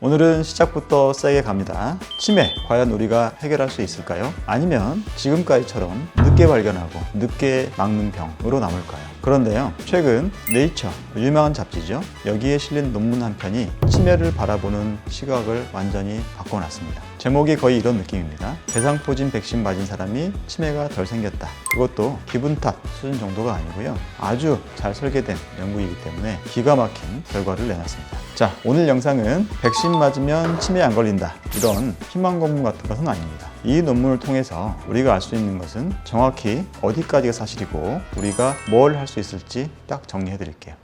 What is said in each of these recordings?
오늘은 시작부터 세게 갑니다. 치매, 과연 우리가 해결할 수 있을까요? 아니면 지금까지처럼 늦게 발견하고 늦게 막는 병으로 남을까요? 그런데요, 최근 네이처, 유명한 잡지죠. 여기에 실린 논문 한 편이 치매를 바라보는 시각을 완전히 바꿔놨습니다. 제목이 거의 이런 느낌입니다. 대상포진 백신 맞은 사람이 치매가 덜 생겼다. 그것도 기분 탓 수준 정도가 아니고요. 아주 잘 설계된 연구이기 때문에 기가 막힌 결과를 내놨습니다. 자, 오늘 영상은 백신 맞으면 치매 안 걸린다, 이런 희망 고문 같은 것은 아닙니다. 이 논문을 통해서 우리가 알 수 있는 것은 정확히 어디까지가 사실이고 우리가 뭘 할 수 있을지 딱 정리해 드릴게요.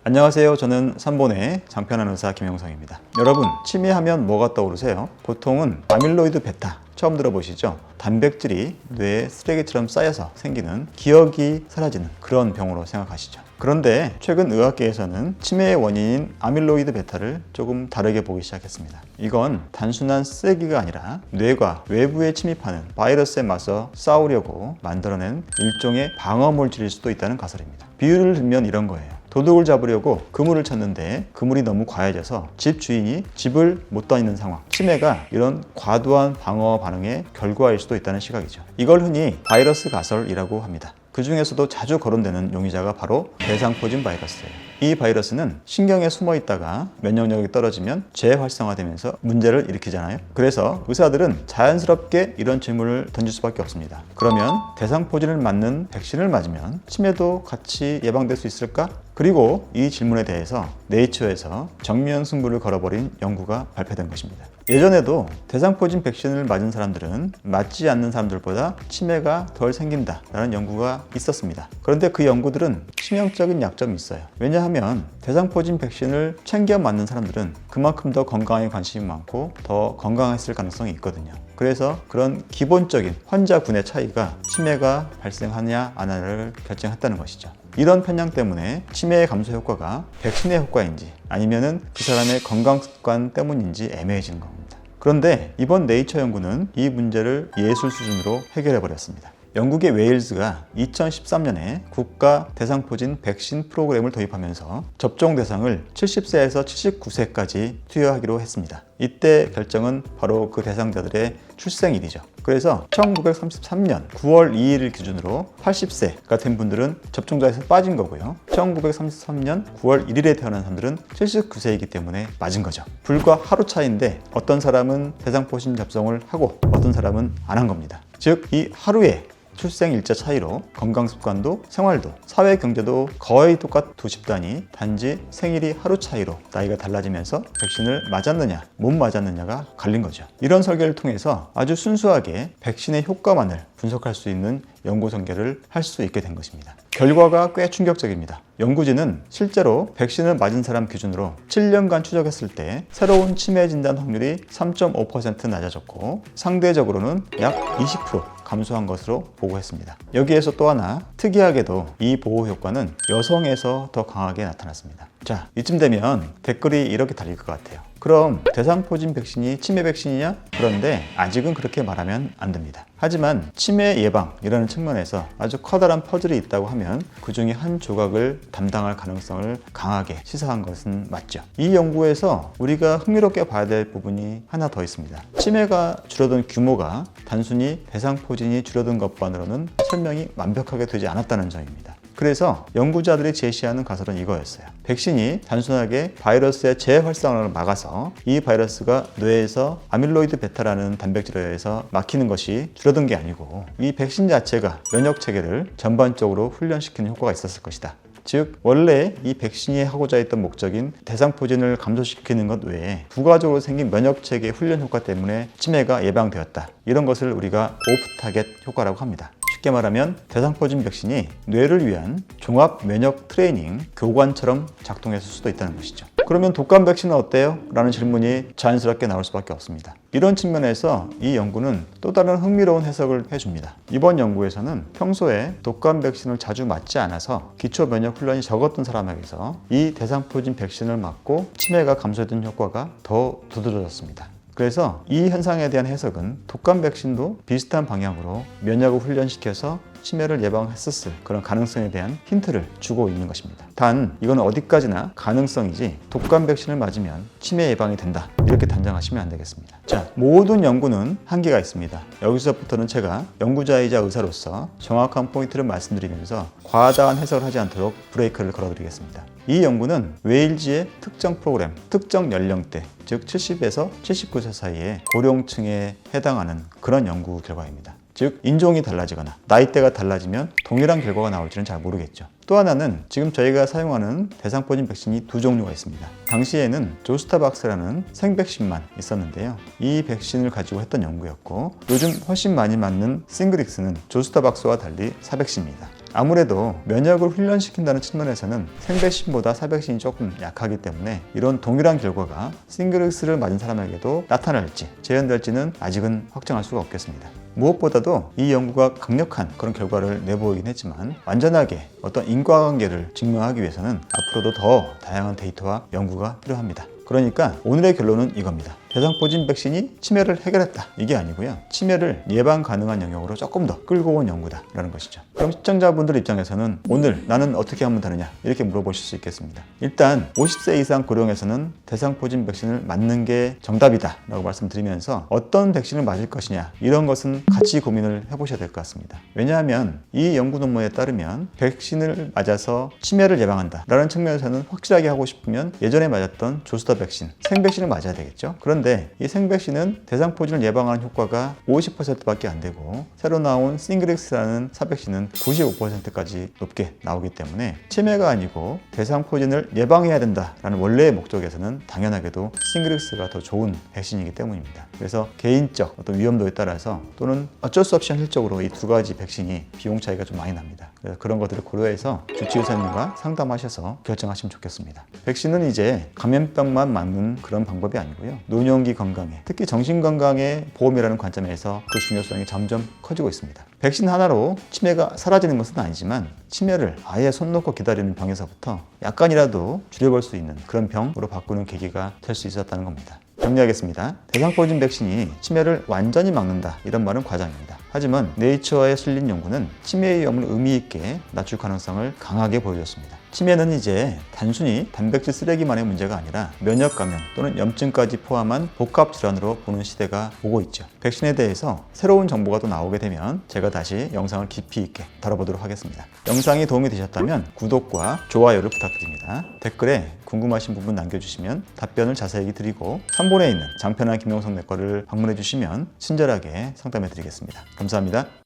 안녕하세요. 저는 삼본의 장편한 의사 김영성입니다. 여러분, 치매하면 뭐가 떠오르세요? 보통은 아밀로이드 베타 처음 들어보시죠? 단백질이 뇌에 쓰레기처럼 쌓여서 생기는 기억이 사라지는 그런 병으로 생각하시죠. 그런데 최근 의학계에서는 치매의 원인인 아밀로이드 베타를 조금 다르게 보기 시작했습니다. 이건 단순한 쓰레기가 아니라 뇌가 외부에 침입하는 바이러스에 맞서 싸우려고 만들어낸 일종의 방어 물질일 수도 있다는 가설입니다. 비유를 들면 이런 거예요. 도둑을 잡으려고 그물을 쳤는데 그물이 너무 과해져서 집 주인이 집을 못 다니는 상황. 치매가 이런 과도한 방어 반응의 결과일 수도 있다는 시각이죠. 이걸 흔히 바이러스 가설이라고 합니다. 그 중에서도 자주 거론되는 용의자가 바로 대상포진 바이러스예요. 이 바이러스는 신경에 숨어 있다가 면역력이 떨어지면 재활성화되면서 문제를 일으키잖아요. 그래서 의사들은 자연스럽게 이런 질문을 던질 수밖에 없습니다. 그러면 대상포진을 맞는 백신을 맞으면 치매도 같이 예방될 수 있을까? 그리고 이 질문에 대해서 네이처에서 정면 승부를 걸어버린 연구가 발표된 것입니다. 예전에도 대상포진 백신을 맞은 사람들은 맞지 않는 사람들보다 치매가 덜 생긴다라는 연구가 있었습니다. 그런데 그 연구들은 치명적인 약점이 있어요. 왜냐하면 대상포진 백신을 챙겨 맞는 사람들은 그만큼 더 건강에 관심이 많고 더 건강했을 가능성이 있거든요. 그래서 그런 기본적인 환자군의 차이가 치매가 발생하냐 안 하냐를 결정했다는 것이죠. 이런 편향 때문에 치매의 감소 효과가 백신의 효과인지 아니면은 그 사람의 건강 습관 때문인지 애매해지는 겁니다. 그런데 이번 네이처 연구는 이 문제를 예술 수준으로 해결해 버렸습니다. 영국의 웨일즈가 2013년에 국가 대상포진 백신 프로그램을 도입하면서 접종 대상을 70세에서 79세까지 투여하기로 했습니다. 이때 결정은 바로 그 대상자들의 출생일이죠. 그래서 1933년 9월 2일을 기준으로 80세가 된 분들은 접종자에서 빠진 거고요. 1933년 9월 1일에 태어난 사람들은 79세이기 때문에 맞은 거죠. 불과 하루 차이인데 어떤 사람은 대상포진 접종을 하고 어떤 사람은 안 한 겁니다. 즉, 이 하루에 출생일자 차이로 건강습관도 생활도 사회경제도 거의 똑같은 두 집단이 단지 생일이 하루 차이로 나이가 달라지면서 백신을 맞았느냐 못 맞았느냐가 갈린 거죠. 이런 설계를 통해서 아주 순수하게 백신의 효과만을 분석할 수 있는 연구 전개를 할 수 있게 된 것입니다. 결과가 꽤 충격적입니다. 연구진은 실제로 백신을 맞은 사람 기준으로 7년간 추적했을 때 새로운 치매 진단 확률이 3.5% 낮아졌고 상대적으로는 약 20% 감소한 것으로 보고했습니다. 여기에서 또 하나 특이하게도 이 보호 효과는 여성에서 더 강하게 나타났습니다. 자, 이쯤 되면 댓글이 이렇게 달릴 것 같아요. 그럼 대상포진 백신이 치매 백신이냐? 그런데 아직은 그렇게 말하면 안 됩니다. 하지만 치매 예방이라는 측면에서 아주 커다란 퍼즐이 있다고 하면 그 중에 한 조각을 담당할 가능성을 강하게 시사한 것은 맞죠. 이 연구에서 우리가 흥미롭게 봐야 될 부분이 하나 더 있습니다. 치매가 줄어든 규모가 단순히 대상포진이 줄어든 것만으로는 설명이 완벽하게 되지 않았다는 점입니다. 그래서 연구자들이 제시하는 가설은 이거였어요. 백신이 단순하게 바이러스의 재활성화를 막아서 이 바이러스가 뇌에서 아밀로이드 베타라는 단백질에 의해서 막히는 것이 줄어든 게 아니고 이 백신 자체가 면역 체계를 전반적으로 훈련시키는 효과가 있었을 것이다. 즉, 원래 이 백신이 하고자 했던 목적인 대상포진을 감소시키는 것 외에 부가적으로 생긴 면역체계 훈련 효과 때문에 치매가 예방되었다. 이런 것을 우리가 오프 타겟 효과라고 합니다. 쉽게 말하면 대상포진 백신이 뇌를 위한 종합 면역 트레이닝 교관처럼 작동했을 수도 있다는 것이죠. 그러면 독감 백신은 어때요? 라는 질문이 자연스럽게 나올 수밖에 없습니다. 이런 측면에서 이 연구는 또 다른 흥미로운 해석을 해줍니다. 이번 연구에서는 평소에 독감 백신을 자주 맞지 않아서 기초 면역 훈련이 적었던 사람에게서 이 대상포진 백신을 맞고 치매가 감소된 효과가 더 두드러졌습니다. 그래서 이 현상에 대한 해석은 독감 백신도 비슷한 방향으로 면역을 훈련시켜서 치매를 예방했었을 그런 가능성에 대한 힌트를 주고 있는 것입니다. 단 이건 어디까지나 가능성이지 독감 백신을 맞으면 치매 예방이 된다 이렇게 단정하시면 안 되겠습니다. 자, 모든 연구는 한계가 있습니다. 여기서부터는 제가 연구자이자 의사로서 정확한 포인트를 말씀드리면서 과다한 해석을 하지 않도록 브레이크를 걸어드리겠습니다. 이 연구는 웨일즈의 특정 프로그램, 특정 연령대, 즉 70에서 79세 사이의 고령층에 해당하는 그런 연구 결과입니다. 즉 인종이 달라지거나 나이대가 달라지면 동일한 결과가 나올지는 잘 모르겠죠. 또 하나는 지금 저희가 사용하는 대상포진 백신이 두 종류가 있습니다. 당시에는 조스타박스라는 생백신만 있었는데요. 이 백신을 가지고 했던 연구였고 요즘 훨씬 많이 맞는 싱그릭스는 조스타박스와 달리 사백신입니다. 아무래도 면역을 훈련시킨다는 측면에서는 생백신보다 사백신이 조금 약하기 때문에 이런 동일한 결과가 싱그릭스를 맞은 사람에게도 나타날지 재현될지는 아직은 확정할 수가 없겠습니다. 무엇보다도 이 연구가 강력한 그런 결과를 내보이긴 했지만 완전하게 어떤 인과관계를 증명하기 위해서는 앞으로도 더 다양한 데이터와 연구가 필요합니다. 그러니까 오늘의 결론은 이겁니다. 대상포진 백신이 치매를 해결했다 이게 아니고요, 치매를 예방 가능한 영역으로 조금 더 끌고 온 연구다라는 것이죠. 그럼 시청자분들 입장에서는 오늘 나는 어떻게 하면 되느냐 이렇게 물어보실 수 있겠습니다. 일단 50세 이상 고령에서는 대상포진 백신을 맞는 게 정답이다 라고 말씀드리면서 어떤 백신을 맞을 것이냐 이런 것은 같이 고민을 해보셔야 될 것 같습니다. 왜냐하면 이 연구 논문에 따르면 백신을 맞아서 치매를 예방한다 라는 측면에서는 확실하게 하고 싶으면 예전에 맞았던 조스타 백신, 생백신을 맞아야 되겠죠. 그런데 이 생백신은 대상포진을 예방하는 효과가 50%밖에 안 되고 새로 나온 싱그릭스라는 사백신은 95%까지 높게 나오기 때문에 치매가 아니고 대상포진을 예방해야 된다라는 원래의 목적에서는 당연하게도 싱그릭스가 더 좋은 백신이기 때문입니다. 그래서 개인적 어떤 위험도에 따라서 또는 어쩔 수 없이 현실적으로 이 두 가지 백신이 비용 차이가 좀 많이 납니다. 그래서 그런 것들을 고려해서 주치의사님과 상담하셔서 결정하시면 좋겠습니다. 백신은 이제 감염병만 막는 그런 방법이 아니고요, 노년기 건강에, 특히 정신건강의 보험이라는 관점에서 그 중요성이 점점 커지고 있습니다. 백신 하나로 치매가 사라지는 것은 아니지만 치매를 아예 손 놓고 기다리는 병에서부터 약간이라도 줄여볼 수 있는 그런 병으로 바꾸는 계기가 될 수 있었다는 겁니다. 정리하겠습니다. 대상포진 백신이 치매를 완전히 막는다 이런 말은 과장입니다. 하지만 네이처에 실린 연구는 치매의 위험을 의미 있게 낮출 가능성을 강하게 보여줬습니다. 치매는 이제 단순히 단백질 쓰레기만의 문제가 아니라 면역 감염 또는 염증까지 포함한 복합 질환으로 보는 시대가 오고 있죠. 백신에 대해서 새로운 정보가 또 나오게 되면 제가 다시 영상을 깊이 있게 다뤄보도록 하겠습니다. 영상이 도움이 되셨다면 구독과 좋아요를 부탁드립니다. 댓글에 궁금하신 부분 남겨주시면 답변을 자세히 드리고 3본에 있는 장편한 김영석 내과를 방문해 주시면 친절하게 상담해 드리겠습니다. 감사합니다.